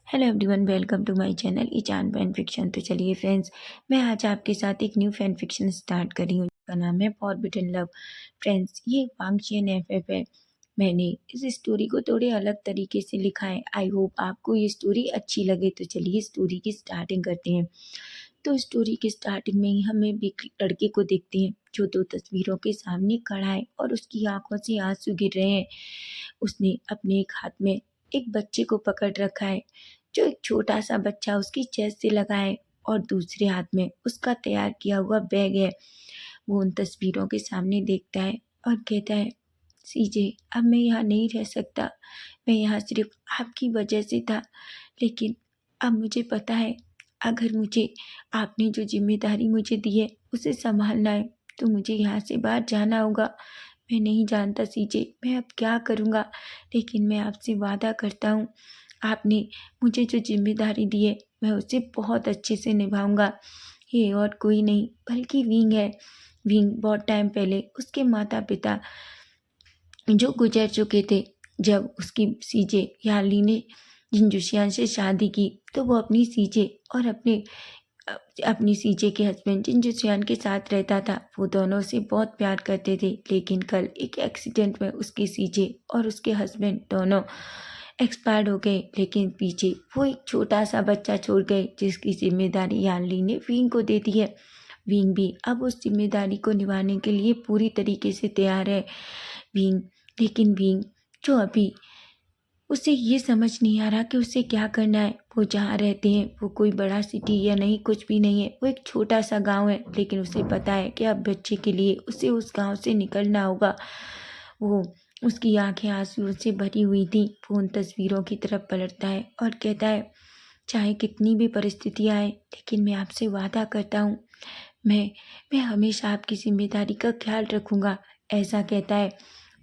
Hello everyone, welcome to my channel ईचान fan fiction. तो चलिए फ्रेंड्स, मैं आज आपके साथ एक न्यू फैन फिक्शन स्टार्ट कर रही हूँ जिसका नाम है फॉरबिडन लव। फ्रेंड्स, ये वांगचियन एफएफ है। मैंने इस स्टोरी को थोड़े अलग तरीके से लिखा है। आई होप आपको ये स्टोरी अच्छी लगे। तो चलिए स्टोरी की स्टार्टिंग करते हैं। तो स्टोरी की स्टार्टिंग में ही हमें एक लड़के को देखते हैं जो दो तस्वीरों के सामने खड़ा है और उसकी आंखों से आंसू गिर रहे हैं। उसने अपने एक हाथ में एक बच्चे को पकड़ रखा है, जो एक छोटा सा बच्चा उसकी चेस्ट से लगा है, और दूसरे हाथ में उसका तैयार किया हुआ बैग है। वो उन तस्वीरों के सामने देखता है और कहता है, सीजे, अब मैं यहाँ नहीं रह सकता। मैं यहाँ सिर्फ आपकी वजह से था, लेकिन अब मुझे पता है, अगर मुझे आपने जो जिम्मेदारी मुझे दी है उसे संभालना है तो मुझे यहाँ से बाहर जाना होगा। मैं नहीं जानता सीजे, मैं अब क्या करूँगा, लेकिन मैं आपसे वादा करता हूँ, आपने मुझे जो जिम्मेदारी दी है मैं उसे बहुत अच्छे से निभाऊंगा। ये और कोई नहीं बल्कि विंग है। विंग बहुत टाइम पहले उसके माता पिता जो गुजर चुके थे, जब उसकी सीजे याली ने जिनजुशियान से शादी की तो वो अपनी सीजे और अपनी सीजे के हस्बैंड जिनजुशियान के साथ रहता था। वो दोनों से बहुत प्यार करते थे, लेकिन कल एक एक्सीडेंट में उसकी सीजे और उसके हस्बैंड दोनों एक्सपायर्ड हो गए। लेकिन पीछे वो एक छोटा सा बच्चा छोड़ गए जिसकी जिम्मेदारी यानली ने विंग को दे दी है। विंग भी अब उस जिम्मेदारी को निभाने के लिए पूरी तरीके से तैयार है। विंग लेकिन विंग जो अभी उसे ये समझ नहीं आ रहा कि उसे क्या करना है। वो जहाँ रहते हैं वो कोई बड़ा सिटी या नहीं, कुछ भी नहीं है। वो एक छोटा सा गांव है, लेकिन उसे पता है कि अब बच्चे के लिए उसे उस गांव से निकलना होगा। वो उसकी आंखें आंसुओं से भरी हुई थी। वो उन तस्वीरों की तरफ पलटता है और कहता है, चाहे कितनी भी परिस्थितियाँ आए, लेकिन मैं आपसे वादा करता हूँ, मैं मैं हमेशा आपकी जिम्मेदारी का ख्याल रखूँगा। ऐसा कहता है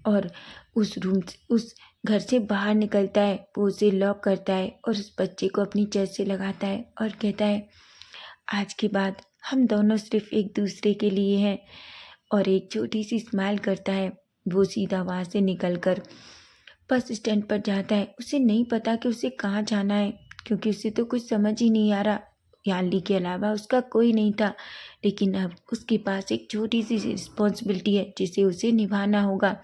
और उस घर से बाहर निकलता है। वो उसे लॉक करता है और उस बच्चे को अपनी चेस्ट से लगाता है और कहता है, आज के बाद हम दोनों सिर्फ एक दूसरे के लिए हैं। और एक छोटी सी स्माइल करता है। वो सीधा वहाँ से निकलकर बस स्टैंड पर जाता है। उसे नहीं पता कि उसे कहाँ जाना है, क्योंकि उसे तो कुछ समझ ही नहीं आ रहा। याली के अलावा उसका कोई नहीं था, लेकिन अब उसके पास एक छोटी सी रिस्पॉन्सिबिलिटी है जिसे उसे निभाना होगा।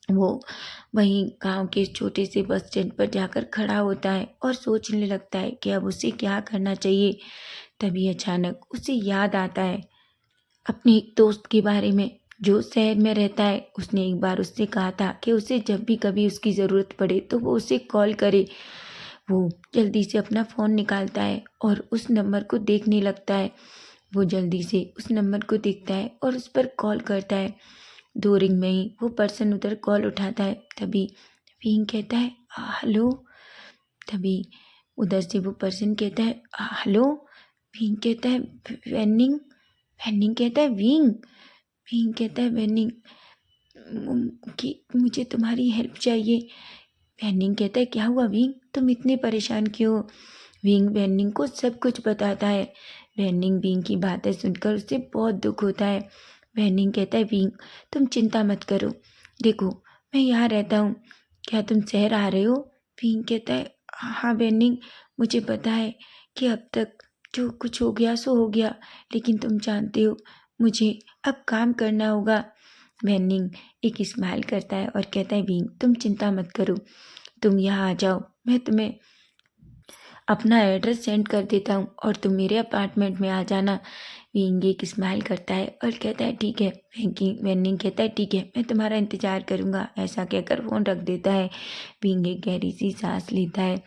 वो वहीं गांव के छोटे से बस स्टैंड पर जाकर खड़ा होता है और सोचने लगता है कि अब उसे क्या करना चाहिए। तभी अचानक उसे याद आता है अपने एक दोस्त के बारे में जो शहर में रहता है। उसने एक बार उससे कहा था कि उसे जब भी कभी उसकी ज़रूरत पड़े तो वो उसे कॉल करे। वो जल्दी से अपना फ़ोन निकालता है और उस नंबर को देखने लगता है। वो जल्दी से उस नंबर को देखता है और उस पर कॉल करता है। 2 रिंग में ही वो पर्सन उधर कॉल उठाता है। तभी विंग कहता है, हेलो। तभी उधर से वो पर्सन कहता है, हेलो। विंग कहता है, वेनिंग। वेनिंग कहता है, विंग। विंग कहता है, वेनिंग, कि मुझे तुम्हारी हेल्प चाहिए। वेनिंग कहता है, क्या हुआ विंग, तुम इतने परेशान क्यों हो? विंग वेनिंग को सब कुछ बताता है। वेनिंग विंग की बातें सुनकर उसे बहुत दुख होता है। वेनिंग कहता है, विंग, तुम चिंता मत करो, देखो मैं यहाँ रहता हूँ, क्या तुम शहर आ रहे हो? विंग कहता है, हाँ वेनिंग, मुझे पता है कि अब तक जो कुछ हो गया सो हो गया, लेकिन तुम जानते हो मुझे अब काम करना होगा। वेनिंग एक स्माइल करता है और कहता है, विंग तुम चिंता मत करो, तुम यहाँ आ जाओ, मैं तुम्हें अपना एड्रेस सेंड कर देता हूँ और तुम मेरे अपार्टमेंट में आ जाना। विंग एक स्माइल करता है और कहता है, ठीक है। वेनिंग कहता है, ठीक है, मैं तुम्हारा इंतज़ार करूँगा। ऐसा कहकर फ़ोन रख देता है। विंग एक गहरी सी सांस लेता है।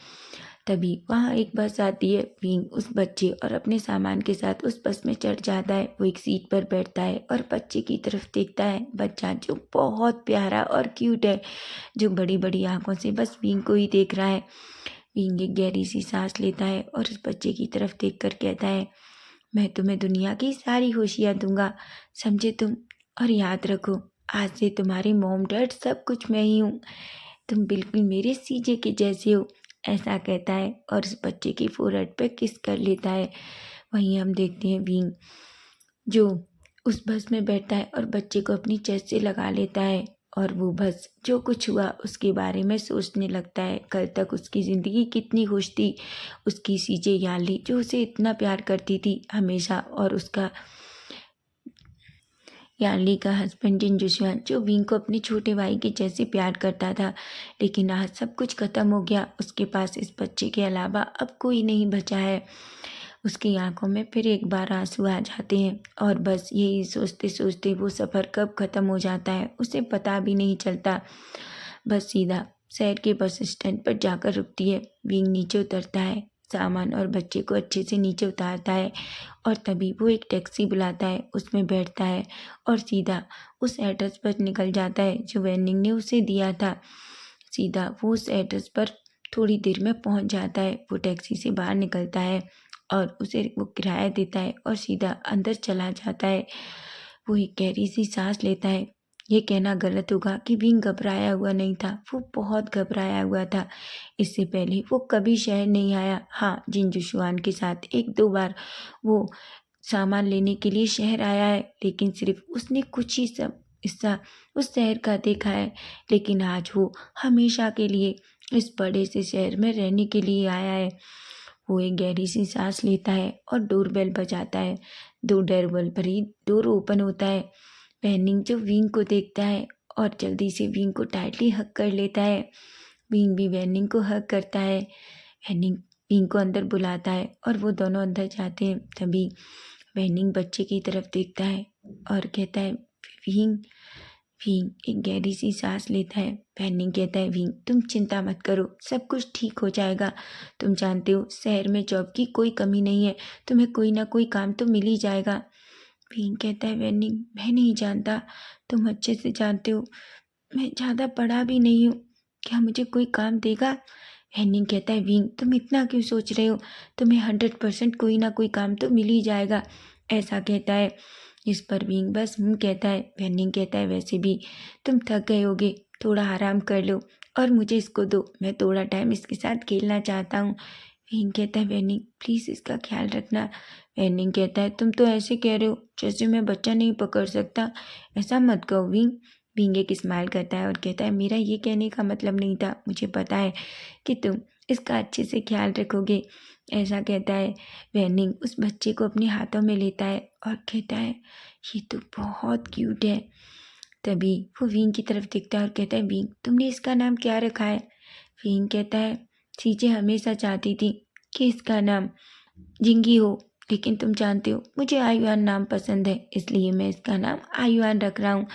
तभी वहाँ एक बस आती है। विंग उस बच्चे और अपने सामान के साथ उस बस में चढ़ जाता है। वो एक सीट पर बैठता है और बच्चे की तरफ देखता है। बच्चा जो बहुत प्यारा और क्यूट है, जो बड़ी बड़ी आंखों से बस विंग को ही देख रहा है। विंग एक गहरी सी सांस लेता है और उस बच्चे की तरफ देखकर कहता है, मैं तुम्हें दुनिया की सारी खुशियाँ दूंगा, समझे तुम? और याद रखो, आज से तुम्हारे मॉम डैड सब कुछ मैं ही हूँ। तुम बिल्कुल मेरे सीजे के जैसे हो। ऐसा कहता है और उस बच्चे की फोrehead पे किस कर लेता है। वहीं हम देखते हैं विंग जो उस बस में बैठता है और बच्चे को अपनी चेस्ट से लगा लेता है और वो बस जो कुछ हुआ उसके बारे में सोचने लगता है। कल तक उसकी ज़िंदगी कितनी खुश थी, उसकी सीजे याली जो उसे इतना प्यार करती थी हमेशा, और उसका यार्ली का हस्बैंड जिनजुशियान जो विंग को अपने छोटे भाई के जैसे प्यार करता था। लेकिन आज सब कुछ खत्म हो गया, उसके पास इस बच्चे के अलावा अब कोई नहीं बचा है। उसकी आंखों में फिर एक बार आंसू आ जाते हैं और बस यही सोचते सोचते वो सफ़र कब ख़त्म हो जाता है उसे पता भी नहीं चलता। बस सीधा शहर के बस स्टैंड पर जाकर रुकती है। विंग नीचे उतरता है, सामान और बच्चे को अच्छे से नीचे उतारता है और तभी वो एक टैक्सी बुलाता है, उसमें बैठता है और सीधा उस एड्रेस पर निकल जाता है जो वेंडिंग ने उसे दिया था। सीधा वो उस एड्रेस पर थोड़ी देर में पहुंच जाता है। वो टैक्सी से बाहर निकलता है और उसे वो किराया देता है और सीधा अंदर चला जाता है। वो एक गहरी सी सांस लेता है। ये कहना गलत होगा कि विंग घबराया हुआ नहीं था, वो बहुत घबराया हुआ था। इससे पहले वो कभी शहर नहीं आया। हाँ, जिनजुशुआन के साथ एक दो बार वो सामान लेने के लिए शहर आया है, लेकिन सिर्फ उसने कुछ ही सब हिस्सा उस शहर का देखा है। लेकिन आज वो हमेशा के लिए इस बड़े से शहर में रहने के लिए आया है। वो एक गहरी सी सांस लेता है और डोरबेल बजाता है। दो डोरबेल पर ही डोर ओपन होता है। पेनिंग जो विंग को देखता है और जल्दी से विंग को टाइटली हग कर लेता है। विंग भी वेनिंग को हग करता है। वेनिंग विंग को अंदर बुलाता है और वो दोनों अंदर जाते हैं। तभी वेनिंग बच्चे की तरफ देखता है और कहता है, विंग। विंग एक गहरी सी सांस लेता है। वेनिंग कहता है, विंग तुम चिंता मत करो, सब कुछ ठीक हो जाएगा। तुम जानते हो शहर में जॉब की कोई कमी नहीं है, तुम्हें कोई ना कोई काम तो मिल ही जाएगा। विंग कहता है, वेनिंग मैं नहीं जानता, तुम अच्छे से जानते हो मैं ज़्यादा पढ़ा भी नहीं हूँ, क्या मुझे कोई काम देगा। वेनिंग कहता है, विंग तुम इतना क्यों सोच रहे हो, तुम्हें 100% कोई ना कोई काम तो मिल ही जाएगा, ऐसा कहता है। इस पर विंग बस कहता है। वेनिंग कहता है, वैसे भी तुम थक गए होगे, थोड़ा आराम कर लो और मुझे इसको दो, मैं थोड़ा टाइम इसके साथ खेलना चाहता हूँ। विंग कहता है, वेनिंग प्लीज़ इसका ख्याल रखना। वेनिंग कहता है, तुम तो ऐसे कह रहे हो जैसे मैं बच्चा नहीं पकड़ सकता, ऐसा मत कहो विंग। विंग एक स्माइल करता है और कहता है, मेरा ये कहने का मतलब नहीं था, मुझे पता है कि तुम इसका अच्छे से ख्याल रखोगे, ऐसा कहता है। वेनिंग उस बच्चे को अपने हाथों में लेता है और कहता है, ये तो बहुत क्यूट है। तभी वो विंग की तरफ देखता है और कहता है, विंग तुमने इसका नाम क्या रखा है। विंग कहता है, चीज़ें हमेशा चाहती थी कि इसका नाम जिंगी हो, लेकिन तुम जानते हो मुझे आयुआन नाम पसंद है, इसलिए मैं इसका नाम आयुआन रख रहा हूँ।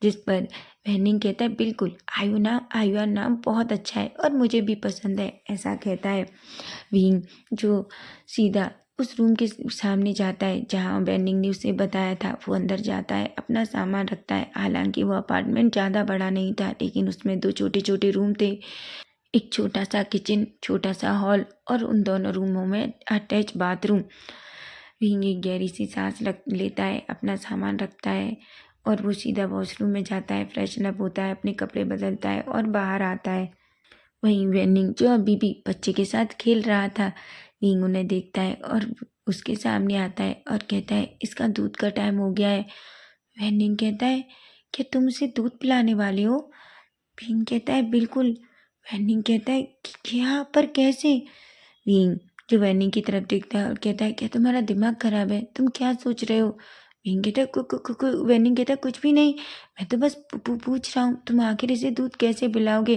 जिस पर वेनिंग कहता है, बिल्कुल आयुआन नाम बहुत अच्छा है और मुझे भी पसंद है, ऐसा कहता है। विंग जो सीधा उस रूम के सामने जाता है जहाँ वेनिंग ने उसे बताया था। वो अंदर जाता है, अपना सामान रखता है। हालांकि वो अपार्टमेंट ज़्यादा बड़ा नहीं था, लेकिन उसमें दो छोटे छोटे रूम थे, एक छोटा सा किचन, छोटा सा हॉल और उन दोनों रूमों में अटैच बाथरूम। विंग एक गहरी सी सांस लेता है, अपना सामान रखता है और वो सीधा वॉशरूम में जाता है, फ्रेशन अप होता है, अपने कपड़े बदलता है और बाहर आता है। वहीं वेनिंग जो अभी भी बच्चे के साथ खेल रहा था, विंग उन्हें देखता है और उसके सामने आता है और कहता है, इसका दूध का टाइम हो गया है। वेनिंग कहता है, क्या तुम उसे दूध पिलाने वाले हो। विंग कहता है, बिल्कुल। वेनिंग कहता है, क्या, पर कैसे। विंग जो वेनिंग की तरफ देखता है और कहता है, क्या तुम्हारा दिमाग खराब है, तुम क्या सोच रहे हो। विंग कहता है, वेनिंग कहता है, कुछ भी नहीं, मैं तो बस पूछ रहा हूँ तुम आखिर इसे दूध कैसे पिलाओगे।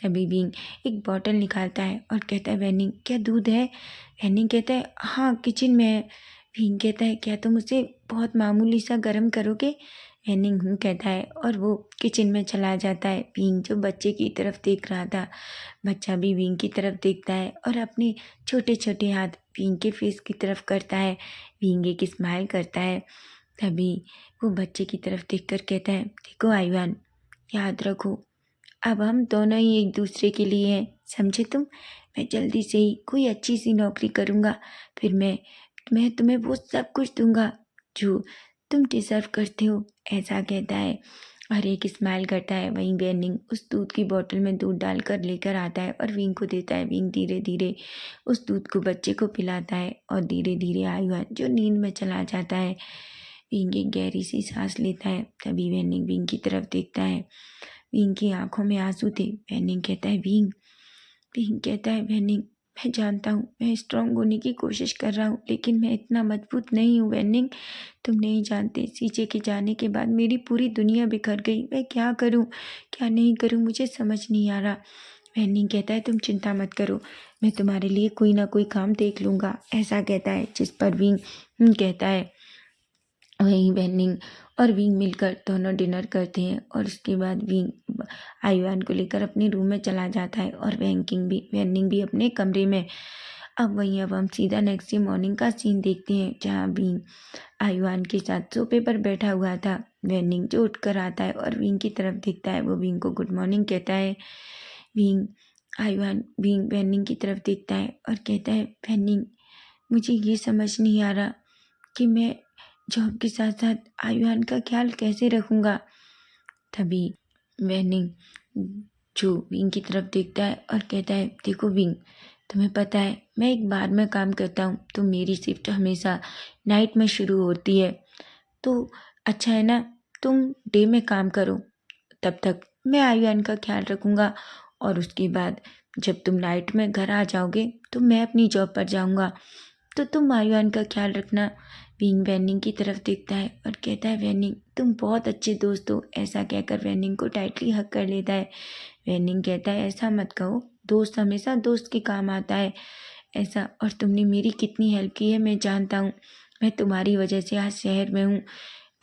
तभी विंग एक बॉटल निकालता है और कहता है, वेनिंग क्या दूध है। वेनिंग कहता है, हाँ किचन में है। विंग कहता है, क्या तुम उसे बहुत मामूली सा गर्म करोगे। वेनिंग कहता है और वो किचन में चला जाता है। विंग जो बच्चे की तरफ देख रहा था, बच्चा भी विंग की तरफ देखता है और अपने छोटे छोटे हाथ विंग के फेस की तरफ करता है। विंग एक स्माइल करता है। तभी वो बच्चे की तरफ देखकर कहता है, देखो आयुआन, याद रखो अब हम दोनों ही एक दूसरे के लिए हैं, समझे तुम। मैं जल्दी से ही कोई अच्छी सी नौकरी करूँगा, फिर मैं तुम्हें वो सब कुछ दूंगा जो तुम डिज़र्व करते हो, ऐसा कहता है और एक स्माइल करता है। वहीं वेनिंग उस दूध की बोतल में दूध डालकर लेकर आता है और विंग को देता है। विंग धीरे धीरे उस दूध को बच्चे को पिलाता है और धीरे धीरे आयुआन जो नींद में चला जाता है। विंग एक गहरी सी सांस लेता है। तभी वैनिंग विंग की तरफ देखता है। विंग की आंखों में आंसू थे। वैनिंग कहता है विंग। विंग कहता है वैनिंग, मैं जानता हूँ मैं स्ट्रांग होने की कोशिश कर रहा हूँ, लेकिन मैं इतना मजबूत नहीं हूँ वैनिंग। तुम नहीं जानते, सीजे के जाने के बाद मेरी पूरी दुनिया बिखर गई। मैं क्या करूँ क्या नहीं करूँ, मुझे समझ नहीं आ रहा। वैनिंग कहता है तुम चिंता मत करो, मैं तुम्हारे लिए कोई ना कोई काम देख लूँगा, ऐसा कहता है। जिस पर विंग कहता है। वहीं वेनिंग और विंग मिलकर दोनों डिनर करते हैं और उसके बाद विंग आयुआन को लेकर अपने रूम में चला जाता है और वेनिंग भी अपने कमरे में। अब हम सीधा नेक्स्ट डे मॉर्निंग का सीन देखते हैं, जहाँ विंग आयुआन के साथ सोफे पर बैठा हुआ था। वेनिंग जो उठकर आता है और विंग की तरफ देखता है, वो विंग को गुड मॉर्निंग कहता है। विंग विंग वेनिंग की तरफ देखता है और कहता है वेनिंग, मुझे ये समझ नहीं आ रहा कि मैं जॉब के साथ साथ आयुआन का ख्याल कैसे रखूँगा। तभी वेनिंग जो विंग की तरफ देखता है और कहता है देखो विंग, तुम्हें पता है मैं एक बार में काम करता हूँ, तो मेरी शिफ्ट हमेशा नाइट में शुरू होती है। तो अच्छा है ना, तुम डे में काम करो, तब तक मैं आयुआन का ख्याल रखूँगा, और उसके बाद जब तुम नाइट में घर आ जाओगे तो मैं अपनी जॉब पर जाऊँगा, तो तुम आयुआन का ख्याल रखना। विंग वेनिंग की तरफ देखता है और कहता है वेनिंग, तुम बहुत अच्छे दोस्त हो। ऐसा कहकर वेनिंग को टाइटली हक कर लेता है। वेनिंग कहता है ऐसा मत कहो, दोस्त हमेशा दोस्त के काम आता है ऐसा, और तुमने मेरी कितनी हेल्प की है मैं जानता हूँ। मैं तुम्हारी वजह से आज शहर में हूँ।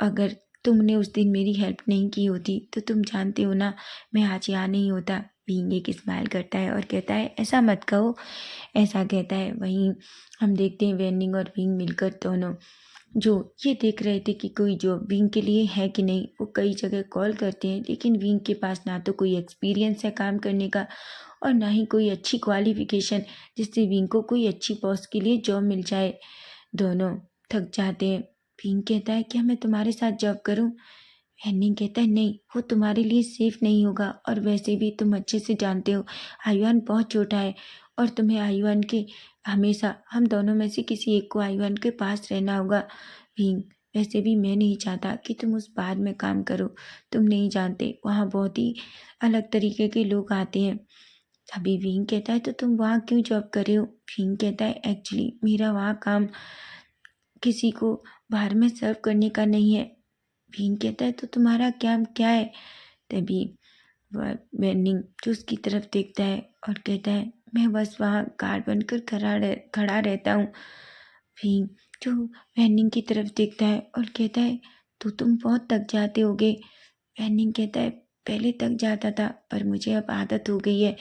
अगर तुमने उस दिन मेरी हेल्प नहीं की होती तो तुम जानते हो ना, मैं आज यहाँ नहीं होता। विंग एक स्माइल करता है और कहता है ऐसा मत कहो, ऐसा कहता है। वहीं हम देखते हैं वेनिंग और विंग मिलकर दोनों जो ये देख रहे थे कि कोई जॉब विंग के लिए है कि नहीं। वो कई जगह कॉल करते हैं, लेकिन विंग के पास ना तो कोई एक्सपीरियंस है काम करने का और ना ही कोई अच्छी क्वालिफिकेशन जिससे विंग को कोई अच्छी पोस्ट के लिए जॉब मिल जाए। दोनों थक जाते हैं। विंग कहता है क्या मैं तुम्हारे साथ जॉब करूं? हेनिंग कहता है नहीं, वो तुम्हारे लिए सेफ नहीं होगा, और वैसे भी तुम अच्छे से जानते हो आयुआन बहुत छोटा है और तुम्हें आयुआन के हमेशा हम दोनों में से किसी एक को आयुआन के पास रहना होगा। भीम, वैसे भी मैं नहीं चाहता कि तुम उस बार में काम करो, तुम नहीं जानते वहाँ बहुत ही अलग तरीके के लोग आते हैं। अभी विंग कहता है तो तुम वहाँ क्यों जॉब कर रहे हो? विंग कहता है एक्चुअली मेरा वहाँ काम किसी को बाहर में सर्व करने का नहीं है। भीम कहता है तो तुम्हारा क्या क्या है? तभी वेनिंग जो उसकी तरफ देखता है और कहता है मैं बस वहाँ गार्ड बनकर खड़ा रहता हूँ। भीम जो वेनिंग की तरफ देखता है और कहता है तो तुम बहुत थक जाते होगे। वेनिंग कहता है पहले थक जाता था, पर मुझे अब आदत हो गई है।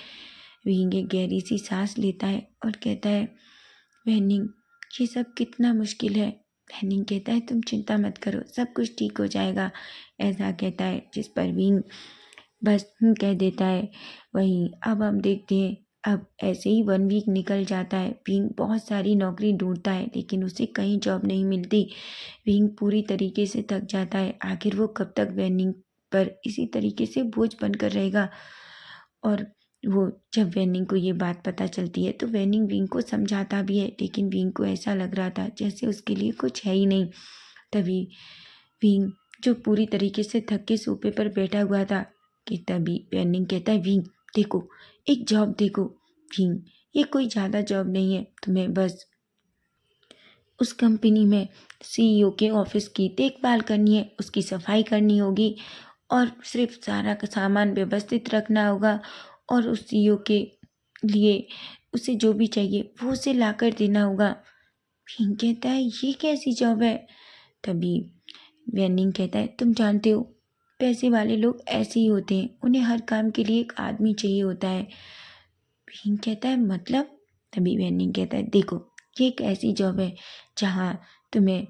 विंग एक गहरी सी सांस लेता है और कहता है वेनिंग, ये सब कितना मुश्किल है। वेनिंग कहता है तुम चिंता मत करो, सब कुछ ठीक हो जाएगा, ऐसा कहता है। जिस पर विंग बस कह देता है। वहीं अब हम देखते हैं, अब ऐसे ही 1 वीक निकल जाता है। विंग बहुत सारी नौकरी ढूंढता है, लेकिन उसे कहीं जॉब नहीं मिलती। विंग पूरी तरीके से थक जाता है। आखिर वो कब तक वेनिंग पर इसी तरीके से बोझ बनकर रहेगा। और वो जब वेनिंग को ये बात पता चलती है तो वेनिंग विंग को समझाता भी है, लेकिन विंग को ऐसा लग रहा था जैसे उसके लिए कुछ है ही नहीं। तभी विंग जो पूरी तरीके से थक के सोफे पर बैठा हुआ था, कि तभी वेनिंग कहता है विंग देखो, एक जॉब देखो। विंग, ये कोई ज़्यादा जॉब नहीं है, तुम्हें बस उस कंपनी में सीईओ के ऑफिस की देखभाल करनी है, उसकी सफाई करनी होगी और सिर्फ सारा का सामान व्यवस्थित रखना होगा, और उस सीईओ के लिए उसे जो भी चाहिए वो उसे ला कर देना होगा। विंग कहता है ये कैसी जॉब है? तभी वेनिंग कहता है तुम जानते हो, पैसे वाले लोग ऐसे ही होते हैं, उन्हें हर काम के लिए एक आदमी चाहिए होता है। विंग कहता है मतलब? तभी वेनिंग कहता है देखो, ये एक ऐसी जॉब है जहाँ तुम्हें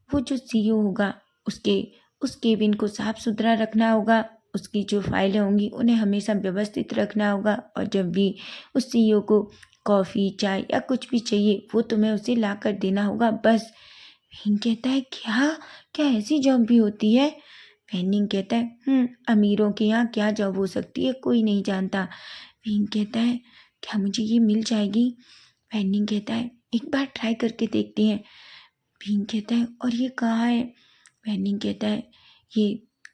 वो जो सीईओ होगा उसके उस केबिन को साफ सुथरा रखना होगा, उसकी जो फाइलें होंगी उन्हें हमेशा व्यवस्थित रखना होगा, और जब भी उस सीईओ को कॉफ़ी चाय या कुछ भी चाहिए वो तुम्हें उसे ला कर देना होगा बस। वेनिंग कहता है क्या क्या ऐसी जॉब भी होती है? वेनिंग कहता है अमीरों के यहाँ क्या जॉब हो सकती है, कोई नहीं जानता। वेनिंग कहता है क्या मुझे ये मिल जाएगी? वेनिंग कहता है एक बार ट्राई करके देखते हैं। भीम कहता है और ये कहाँ है? वैनिंग कहता है ये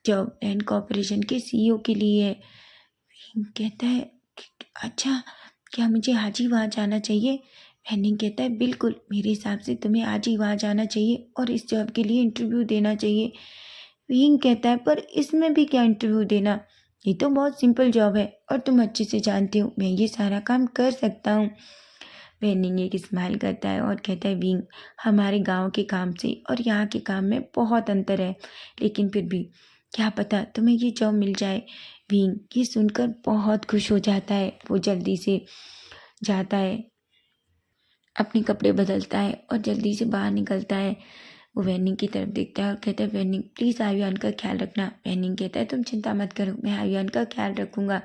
जॉब एंड कॉर्पोरेशन के सीईओ के लिए है। वैनिंग कहता है अच्छा, क्या मुझे आज ही वहाँ जाना चाहिए? वैनिंग कहता है बिल्कुल, मेरे हिसाब से तुम्हें आज ही वहाँ जाना चाहिए और इस जॉब के लिए इंटरव्यू देना चाहिए। विंग कहता है पर इसमें भी क्या इंटरव्यू देना, ये तो बहुत सिंपल जॉब है और तुम अच्छे से जानते हो मैं ये सारा काम कर सकता हूँ। वेनिंग एक स्माइल करता है और कहता है विंग, हमारे गांव के काम से और यहाँ के काम में बहुत अंतर है, लेकिन फिर भी क्या पता तुम्हें ये जॉब मिल जाए। विंग ये सुनकर बहुत खुश हो जाता है। वो जल्दी से जाता है, अपने कपड़े बदलता है और जल्दी से बाहर निकलता है। वो वेनिंग की तरफ देखता है और कहता है वेनिंग प्लीज़ आयुआन का ख्याल रखना। वेनिंग कहता है तुम चिंता मत करो, मैं आयुआन का ख्याल रखूंगा।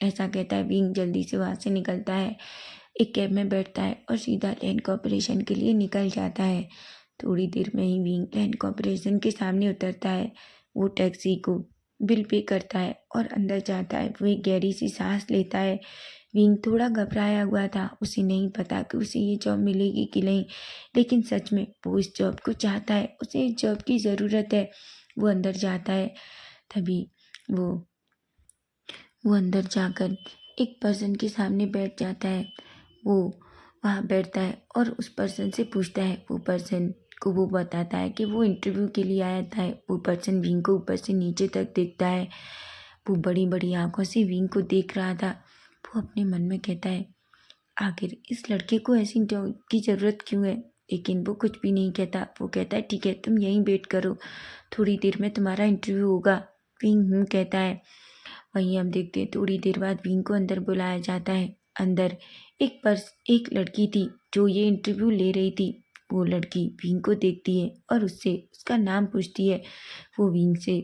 ऐसा कहता है विंग जल्दी से वहाँ से निकलता है, एक कैब में बैठता है और सीधा लैंड कॉर्पोरेशन के लिए निकल जाता है। थोड़ी देर में ही विंग लैंड कॉर्पोरेशन के सामने उतरता है। वो टैक्सी को बिल पे करता है और अंदर जाता है। वो एक गहरी सी सांस लेता है। विंग थोड़ा घबराया हुआ था, उसे नहीं पता कि उसे ये जॉब मिलेगी कि नहीं, लेकिन सच में वो इस जॉब को चाहता है, उसे इस जॉब की ज़रूरत है। वो अंदर जाता है, तभी वो वो अंदर जाकर एक पर्सन के सामने बैठ जाता है। वो वहाँ बैठता है और उस पर्सन से पूछता है। वो पर्सन को वो बताता है कि वो इंटरव्यू के लिए आया था। वो पर्सन विंग को ऊपर से नीचे तक देखता है। वो बड़ी बड़ी आंखों से विंग को देख रहा था। वो अपने मन में कहता है आखिर इस लड़के को ऐसी जॉब की ज़रूरत क्यों है, लेकिन वो कुछ भी नहीं कहता। वो कहता है ठीक है तुम यहीं वेट करो, थोड़ी देर में तुम्हारा इंटरव्यू होगा। विंग कहता है। वहीं हम देखते हैं थोड़ी देर बाद विंग को अंदर बुलाया जाता है। अंदर एक लड़की थी जो ये इंटरव्यू ले रही थी। वो लड़की विंग को देखती है और उससे उसका नाम पूछती है। वो विंग से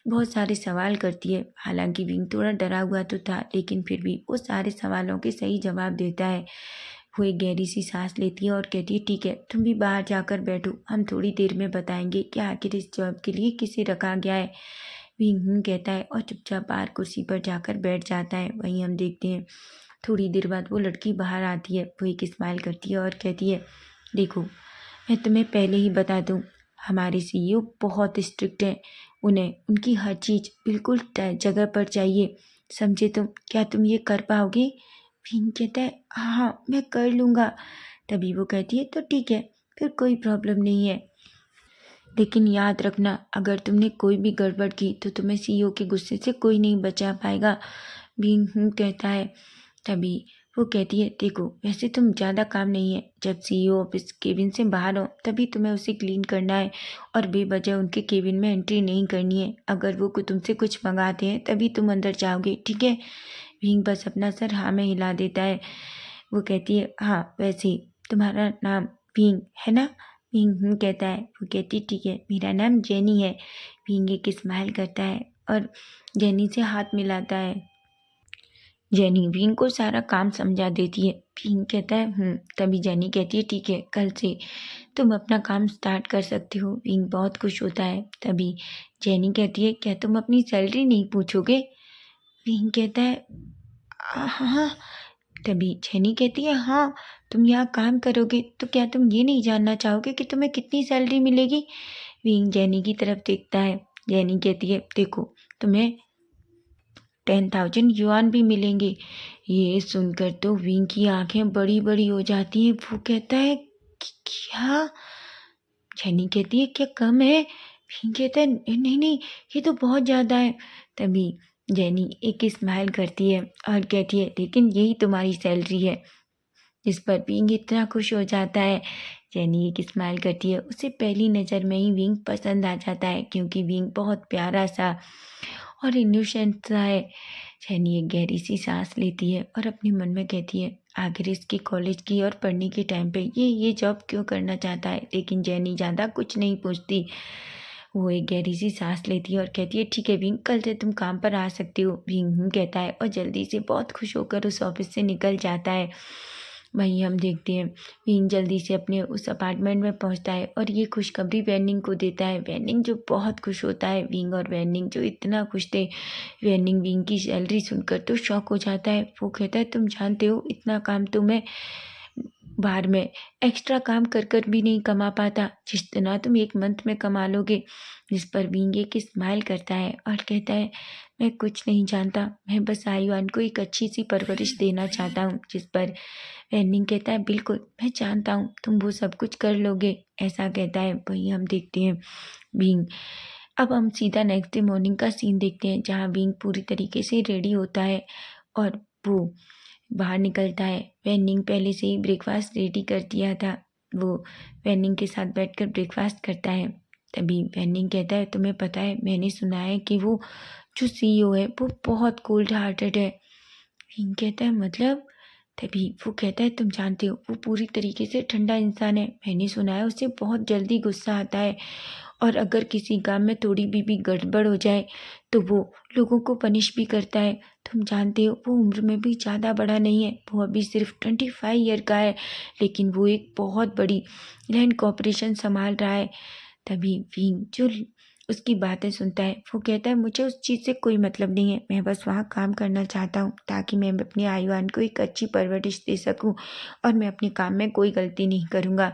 बहुत सारे सवाल करती है। हालांकि विंग थोड़ा डरा हुआ तो था, लेकिन फिर भी वो सारे सवालों के सही जवाब देता है। वो एक गहरी सी सांस लेती है और कहती है ठीक है तुम भी बाहर जाकर बैठो, हम थोड़ी देर में बताएंगे कि आखिर इस जॉब के लिए किसे रखा गया है। विंग कहता है और चुपचाप बाहर कुर्सी पर जाकर बैठ जाता है। वहीं हम देखते हैं थोड़ी देर बाद वो लड़की बाहर आती है। वो एक स्माइल करती है और कहती है देखो मैं तुम्हें पहले ही बता दूं, हमारे सीईओ बहुत स्ट्रिक्ट हैं, उन्हें उनकी हर चीज़ बिल्कुल जगह पर चाहिए, समझे तुम? क्या तुम ये कर पाओगे? विंग कहता है हाँ मैं कर लूँगा। तभी वो कहती है तो ठीक है, फिर कोई प्रॉब्लम नहीं है, लेकिन याद रखना अगर तुमने कोई भी गड़बड़ की तो तुम्हें सीईओ के गुस्से से कोई नहीं बचा पाएगा। बींग कहता है। तभी वो कहती है देखो वैसे तुम ज़्यादा काम नहीं है, जब सीईओ ऑफिस केबिन से बाहर हो तभी तुम्हें उसे क्लीन करना है और बेवजह उनके केबिन में एंट्री नहीं करनी है। अगर वो तुमसे कुछ मंगाते हैं तभी तुम अंदर जाओगे, ठीक है? बींग बस अपना सर हाँ में हिला देता है। वो कहती है हाँ वैसे तुम्हारा नाम बींग है ना? बींग कहता है। वो कहती है ठीक है मेरा नाम जेनी है। बींग एक स्माइल करता है और जेनी से हाथ मिलाता है। जेनी विंग को सारा काम समझा देती है। विंग कहता है तभी जेनी कहती है ठीक है कल से तुम अपना काम स्टार्ट कर सकते हो। विंग बहुत खुश होता है। तभी जेनी कहती है क्या तुम अपनी सैलरी नहीं पूछोगे? विंग कहता है हाँ। तभी जेनी कहती है हाँ तुम यहाँ काम करोगे तो क्या तुम ये नहीं जानना चाहोगे कि तुम्हें कितनी सैलरी मिलेगी? विंग जेनी की तरफ देखता है। जेनी कहती है देखो तुम्हें 10,000 युआन भी मिलेंगे। ये सुनकर तो विंग की आंखें बड़ी बड़ी हो जाती हैं। वो कहता है क्या? जेनी कहती है क्या कम है? विंग कहता है नहीं नहीं ये तो बहुत ज़्यादा है। तभी जेनी एक स्माइल करती है और कहती है लेकिन यही तुम्हारी सैलरी है। इस पर विंग इतना खुश हो जाता है। जेनी एक स्माइल करती है। उसे पहली नज़र में ही विंग पसंद आ जाता है क्योंकि विंग बहुत प्यारा सा और इनोसेंट सा है। जेनी एक गहरी सी सांस लेती है और अपने मन में कहती है आखिर इसके कॉलेज की और पढ़ने के टाइम पे ये जॉब क्यों करना चाहता है, लेकिन जेनी ज़्यादा कुछ नहीं पूछती। वो एक गहरी सी सांस लेती है और कहती है ठीक है विंग कल से तुम काम पर आ सकती हो। विंग कहता है और जल्दी से बहुत खुश होकर उस ऑफिस से निकल जाता है। वहीं हम देखते हैं विंग जल्दी से अपने उस अपार्टमेंट में पहुंचता है और ये खुशखबरी वेनिंग को देता है। वेनिंग जो बहुत खुश होता है। विंग और वेनिंग जो इतना खुश थे। वेनिंग विंग की सैलरी सुनकर तो शॉक हो जाता है। वो कहता है तुम जानते हो इतना काम तो मैं बाहर में एक्स्ट्रा काम कर कर भी नहीं कमा पाता जितना तुम एक मंथ में कमा लोगे। जिस पर विंग एक स्माइल करता है और कहता है, मैं कुछ नहीं जानता, मैं बस आयुआन को एक अच्छी सी परवरिश देना चाहता हूँ। जिस पर वेन्निंग कहता है, बिल्कुल मैं जानता हूँ तुम वो सब कुछ कर लोगे, ऐसा कहता है। वही हम देखते हैं विंग। अब हम सीधा नेक्स्ट डे मॉर्निंग का सीन देखते हैं जहाँ विंग पूरी तरीके से रेडी होता है और वो बाहर निकलता है। वेन्निंग पहले से ही ब्रेकफास्ट रेडी कर दिया था। वो वेन्निंग के साथ बैठकर ब्रेकफास्ट करता है। तभी वेन्निंग कहता है, तुम्हें पता है मैंने सुना है कि वो जो सीईओ है वो बहुत कोल्ड हार्टेड है। विंग कहता है, मतलब? तभी वो कहता है, तुम जानते हो वो पूरी तरीके से ठंडा इंसान है। मैंने सुना है उसे बहुत जल्दी गुस्सा आता है और अगर किसी काम में थोड़ी भी गड़बड़ हो जाए तो वो लोगों को पनिश भी करता है। तुम जानते हो वो उम्र में भी ज़्यादा बड़ा नहीं है, वो अभी सिर्फ 25 ईयर का है, लेकिन वो एक बहुत बड़ी लैंड कॉर्पोरेशन संभाल रहा है। तभी विंग जो उसकी बातें सुनता है वो कहता है, मुझे उस चीज़ से कोई मतलब नहीं है, मैं बस वहाँ काम करना चाहता हूँ ताकि मैं अपने आयुआन को एक अच्छी परवरिश दे सकूँ और मैं अपने काम में कोई गलती नहीं करूँगा।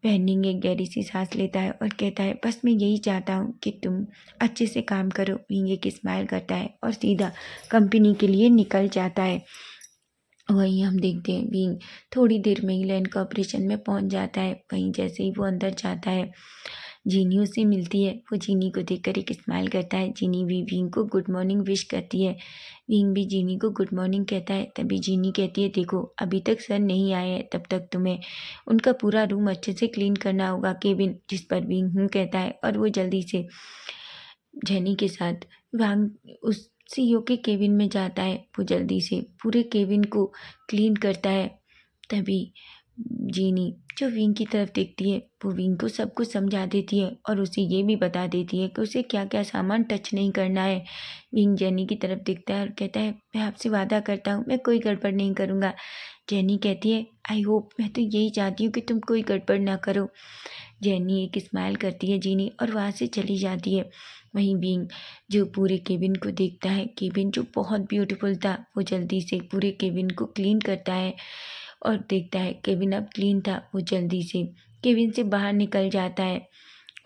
वेन्निंग एक गहरी सी सांस लेता है और कहता है, बस मैं यही चाहता हूँ कि तुम अच्छे से काम करो। विंग एक स्माइल करता है और सीधा कंपनी के लिए निकल जाता है। वहीं हम देखते हैं विंग थोड़ी देर में ही लैंड कॉर्पोरेशन में पहुंच जाता है। वहीं जैसे ही वो अंदर जाता है जीनी उससे मिलती है। वो जीनी को देखकर एक स्माइल करता है। जीनी भी विंग को गुड मॉर्निंग विश करती है। विंग भी जीनी को गुड मॉर्निंग कहता है। तभी जीनी कहती है, देखो अभी तक सर नहीं आए हैं, तब तक तुम्हें उनका पूरा रूम अच्छे से क्लीन करना होगा केविन। जिस पर विंग कहता है और वो जल्दी से जेनी के साथ वांग उस सीईओ के केबिन में जाता है। वो जल्दी से पूरे केबिन को क्लीन करता है। तभी जीनी जो विंग की तरफ देखती है वो विंग को सब कुछ समझा देती है और उसे ये भी बता देती है कि उसे क्या क्या सामान टच नहीं करना है। विंग जेनी की तरफ देखता है और कहता है, मैं आपसे वादा करता हूँ मैं कोई गड़बड़ नहीं करूँगा। जेनी कहती है, आई होप, मैं तो यही चाहती हूँ कि तुम कोई गड़बड़ ना करो। जेनी एक स्माइल करती है जीनी और वहाँ से चली जाती है। वहीं विंग जो पूरे केबिन को देखता है, केबिन जो बहुत ब्यूटीफुल था, वो जल्दी से पूरे केबिन को क्लीन करता है और देखता है केबिन अब क्लीन था। वो जल्दी से केबिन से बाहर निकल जाता है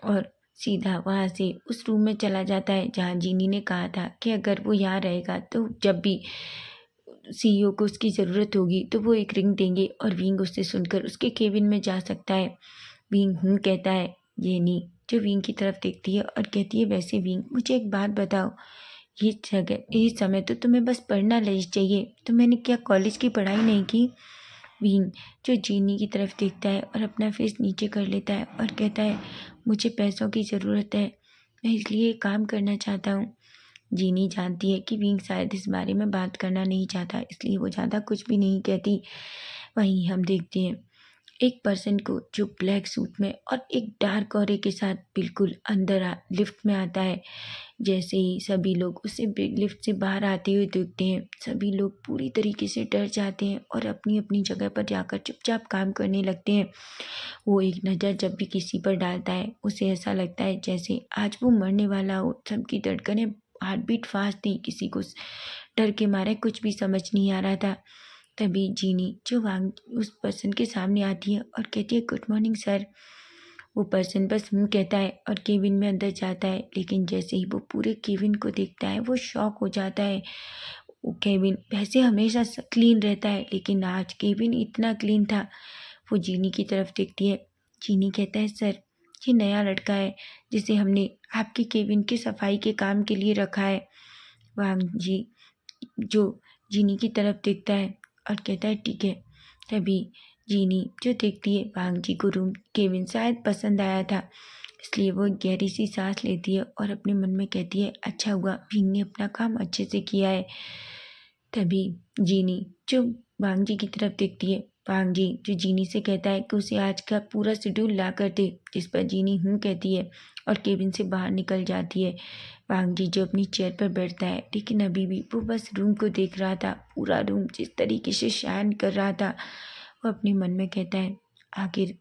और सीधा वहाँ से उस रूम में चला जाता है जहाँ जीनी ने कहा था कि अगर वो यहाँ रहेगा तो जब भी सीईओ को उसकी ज़रूरत होगी तो वो एक रिंग देंगे और विंग उससे सुनकर उसके केबिन में जा सकता है। विंग कहता है। जेनी जो विंग की तरफ देखती है और कहती है, वैसे विंग मुझे एक बात बताओ, ये समय तो तुम्हें बस पढ़ना चाहिए, तो मैंने क्या कॉलेज की पढ़ाई नहीं की? विंग जो जीनी की तरफ देखता है और अपना फेस नीचे कर लेता है और कहता है, मुझे पैसों की ज़रूरत है, मैं इसलिए ये काम करना चाहता हूँ। जीनी जानती है कि विंग शायद इस बारे में बात करना नहीं चाहता, इसलिए वो ज़्यादा कुछ भी नहीं कहती। वहीं हम देखते हैं एक पर्सन को जो ब्लैक सूट में और एक डार्क ऑरे के साथ बिल्कुल अंदर लिफ्ट में आता है। जैसे ही सभी लोग उसे लिफ्ट से बाहर आते हुए देखते हैं, सभी लोग पूरी तरीके से डर जाते हैं और अपनी अपनी जगह पर जाकर चुपचाप काम करने लगते हैं। वो एक नज़र जब भी किसी पर डालता है उसे ऐसा लगता है जैसे आज वो मरने वाला हो। सबकी धड़कनें हार्ट बीट फास्ट थी, किसी को डर के मारे कुछ भी समझ नहीं आ रहा था। तभी जीनी जो वांग उस पर्सन के सामने आती है और कहती है, गुड मॉर्निंग सर। वो पर्सन बस कहता है और केबिन में अंदर जाता है, लेकिन जैसे ही वो पूरे केबिन को देखता है वो शॉक हो जाता है। वो केबिन वैसे हमेशा क्लीन रहता है, लेकिन आज केबिन इतना क्लीन था। वो जीनी की तरफ देखती है। जीनी कहता है, सर ये नया लड़का है जिसे हमने आपके केबिन की सफाई के काम के लिए रखा है। वांग जी जो जीनी की तरफ देखता है और कहता है, ठीक है। तभी जीनी जो देखती है वांग जी को रूम केविन शायद पसंद आया था, इसलिए वो एक गहरी सी सांस लेती है और अपने मन में कहती है, अच्छा हुआ विंग ने अपना काम अच्छे से किया है। तभी जीनी जो वांग जी की तरफ देखती है, वांग जी जो जीनी से कहता है कि उसे आज का पूरा शेड्यूल ला कर दे, जिस पर जीनी कहती है और केबिन से बाहर निकल जाती है। वांग जी जो अपनी चेयर पर बैठता है, लेकिन अभी भी वो बस रूम को देख रहा था। पूरा रूम जिस तरीके से शाइन कर रहा था, वो अपने मन में कहता है, आखिर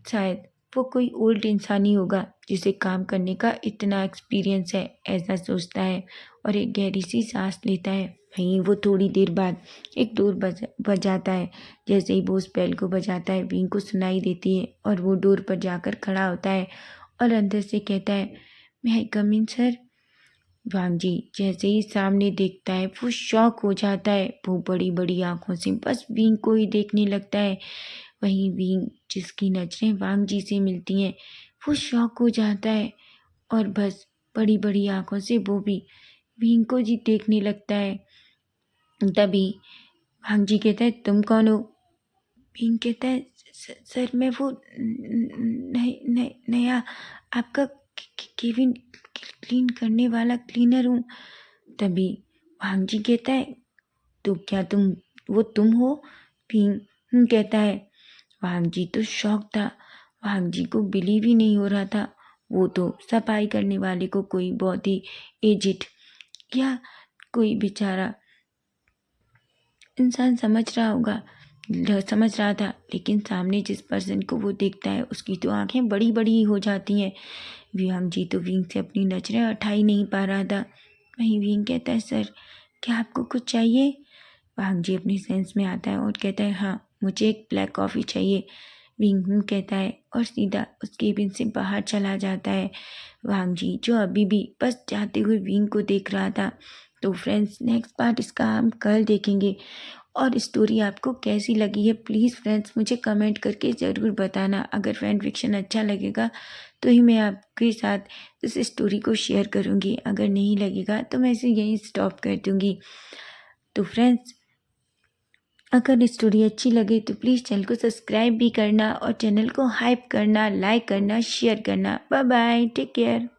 शायद वो कोई ओल्ड इंसान ही होगा जिसे काम करने का इतना एक्सपीरियंस है, ऐसा सोचता है और एक गहरी सी सांस लेता है। वहीं वो थोड़ी देर बाद एक डोर बजाता है। जैसे ही वो उस बेल को बजाता है, विंग को सुनाई देती है और वो डोर पर जाकर खड़ा होता है और अंदर से कहता है, मैं आई कम इन सर। वांगजी जैसे ही सामने देखता है वो शॉक हो जाता है। वो बड़ी बड़ी आंखों से बस विंग को ही देखने लगता है। वहीं विंग जिसकी नजरें वांगजी से मिलती हैं, वो शॉक हो जाता है और बस बड़ी बड़ी आंखों से वो भी विंग को जी देखने लगता है। तभी वांगजी कहता है, तुम कौन हो? विंग कहता है, सर मैं वो नया आपका केबिन क्लीन करने वाला क्लीनर हूँ। तभी वांगजी कहता है, तो क्या तुम हो? विंग कहता है। वांगजी तो शॉक था। वांगजी को बिलीव ही नहीं हो रहा था। वो तो सफाई करने वाले को कोई बहुत ही एजिड या कोई बेचारा इंसान समझ रहा था, लेकिन सामने जिस पर्सन को वो देखता है उसकी तो आंखें बड़ी बड़ी हो जाती हैं। वांगजी तो विंग से अपनी नजरें हटा ही नहीं पा रहा था। वहीं विंग कहता है, सर क्या आपको कुछ चाहिए? वांगजी अपने सेंस में आता है और कहता है, हाँ मुझे एक ब्लैक कॉफ़ी चाहिए। विंग कहता है और सीधा उस केबिन से बाहर चला जाता है। वांगजी जो अभी भी बस जाते हुए विंग को देख रहा था। तो फ्रेंड्स, नेक्स्ट पार्ट इसका हम कल देखेंगे। और स्टोरी आपको कैसी लगी है प्लीज़ फ्रेंड्स मुझे कमेंट करके ज़रूर बताना। अगर फैन फिक्शन अच्छा लगेगा तो ही मैं आपके साथ इस स्टोरी को शेयर करूँगी, अगर नहीं लगेगा तो मैं इसे यहीं स्टॉप कर दूँगी। तो फ्रेंड्स, अगर स्टोरी अच्छी लगे तो प्लीज़ चैनल को सब्सक्राइब भी करना और चैनल को हाइप करना, लाइक करना, शेयर करना। Bye bye, take care.